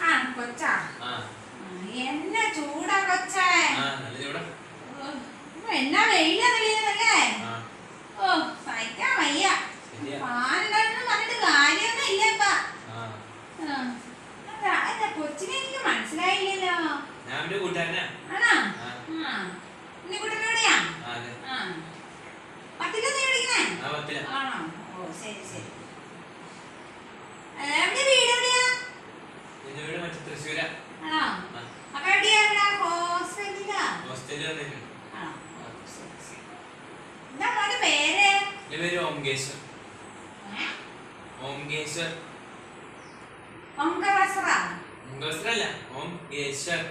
ആ കൊച്ചാ എന്നാ ചൂടാ കൊച്ചേ. എന്നാ വെയിലാ തെളിയുന്നല്ലേ. ഓ സഹിക്കാൻ വയ്യ. ഫാനുണ്ടെന്ന് പറഞ്ഞിട്ട് കാര്യമൊന്നും ഇല്ലപ്പ. എന്റെ കൊച്ചിനെ എനിക്ക് മനസ്സിലായില്ലല്ലോ. ആണോ? ഉണ്ണിക്കുട്ടനോടെയാ? പത്തിലെന്നാ പഠിക്കണേ? ആണോ? ഓ ശരി ശരി. എവിടെ വീട് എവിടെയാ? ആണോ? അപ്പൊ എവിടെയാ? ഹോസ്റ്റലിലാ? ആണോ? എന്താ മോന്റെ പേര്? ഓംകേശ്വർ. ഓംകേശ്വറാ? ഓംകേശ്വരല്ല, ഓംകേശ്വർ.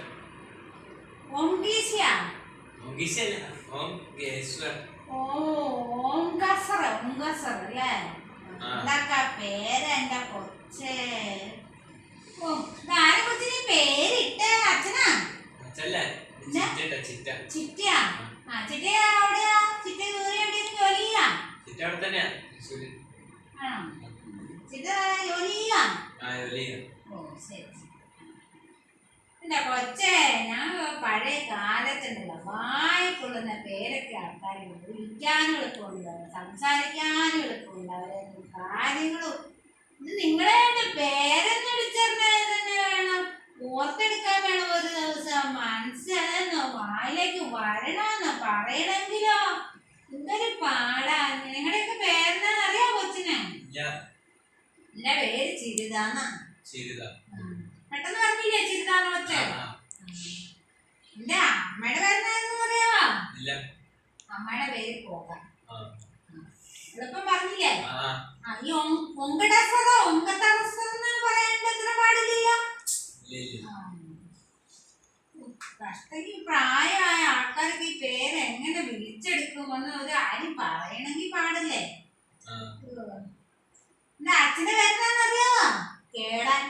ഓംകേശ്യ? ഓംകേശ്വരല്ല, ഓംകേശ്വർ. ഓ ഓംകേശ്വർ, ഓംകേശ്വർ അല്ലേ? എന്താ പേര് എന്റെ കൊച്ചേ. ഓ ആരെ കൊച്ചിന് പേരിട്ടേ? അച്ഛനാ? ചിറ്റയാ? ആ ചിറ്റ എവിടെയാ? ചിറ്റ ദൂരെ എവിടെയെങ്കിലും ജോലി ചെയ്യാ? ആണോ? ചിറ്റ ജോലി ചെയ്യാ? ഓ ശരി. എന്റെ കൊച്ചേ, ഞാൻ പഴയ കാലത്തുണ്ടല്ലോ വായിക്കൊള്ളുന്ന പേരൊക്കെ ആൾക്കാർ വിളിക്കാനും എളുപ്പമുണ്ട്, സംസാരിക്കാനും എളുപ്പമുണ്ട്. അവരെ കാര്യങ്ങളും ഇത് നിങ്ങളെ പേരെന്ന് വിളിച്ചറിഞ്ഞാൽ തന്നെ വേണം, ഓർത്തെടുക്കാൻ വേണം. ഒരു ദിവസം മനസ്സിലെന്നോ വായിലേക്ക് വരണമെന്നോ പറയണമെങ്കിലോ എന്തൊരു പാടാ. നിങ്ങളുടെയൊക്കെ പേരെന്നാന്ന് അറിയാമോ കൊച്ചിനെ? എന്റെ പേര് ചിരിതാന്നാ. പെട്ടെന്ന് പറഞ്ഞില്ലേ ചിരിതാന്ന് വെച്ച? എന്റെ അമ്മയുടെ പേരെന്നാന്ന് അറിയാവോ? അമ്മയുടെ പേര് പോകാം. എളുപ്പം പറഞ്ഞില്ലേ? ഈ ഒങ്കടസറോ ഒങ്കത്തറസെന്ന് പറയേണ്ട എത്ര പാടില്ല. കഷ്ടക്ക് പ്രായമായ ആൾക്കാർക്ക് ഈ പേര് എങ്ങനെ വിളിച്ചെടുക്കുമെന്ന് ഒരു ആരും പറയണമെങ്കിൽ പാടില്ലേ. എന്റെ അച്ഛന്റെ പേരെന്നാന്ന് അറിയാവോ? കേളൻ.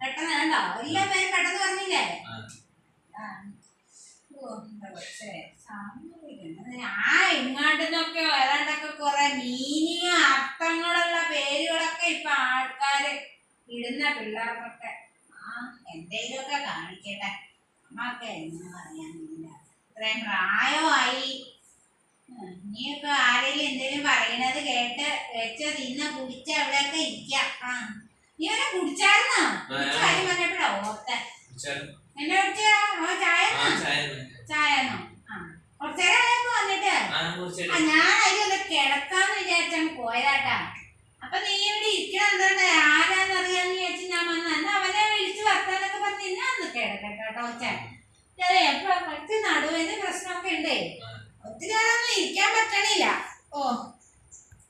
പെട്ടെന്ന് വേണ്ടോ? എല്ലാ പേരും പെട്ടെന്ന് പറഞ്ഞില്ലേ? ഇങ്ങോട്ടൊക്കെ ഏതാണ്ടൊക്കെ കുറെ മീനിങ്ങും അർത്ഥങ്ങളുള്ള പേരുകളൊക്കെ ഇപ്പൊ ആൾക്കാര് ഇടുന്ന പിള്ളേർക്കൊക്കെ. എന്തെങ്കിലുമൊക്കെ കാണിക്കട്ടെ. അമ്മക്ക് എന്നാ പറയാനില്ല, ഇത്രയും പ്രായമായി. നീയൊക്കെ ആരെങ്കിലും എന്തെങ്കിലും പറയണത് കേട്ട് വെച്ച് തിന്ന് കുടിച്ച അവിടെയൊക്കെ ഇരിക്കാം. നീ വരെ കുടിച്ചായിരുന്നോ? കാര്യം പറഞ്ഞപ്പോഴാ ഓർത്തെ. എന്നെ കുടിച്ചാ? ചായന്നോ? കുറച്ചേരം ആയപ്പോ വന്നിട്ട് ഞാൻ അതിലൊന്ന് കിടക്കാന്ന് വിചാരിച്ചാണ് പോയതാട്ടാ. അപ്പൊ നീ ഇവിടെ ഇരിക്കണം എന്തുകൊണ്ട് ആരാന്ന് അറിയാന്ന് വിചാരിച്ചു ഞാൻ വന്ന. എന്നാ അവനെ വിളിച്ചു വർത്താനൊക്കെ പറഞ്ഞ് ഇന്നെ ഒന്ന് കിടക്കട്ടോ ചാൻ. എപ്പോ കുറച്ച് നടുവിന് പ്രശ്നമൊക്കെ ഉണ്ടേ, ഒത്തിരി നേരമൊന്നും ഇരിക്കാൻ പറ്റണില്ല. ഓ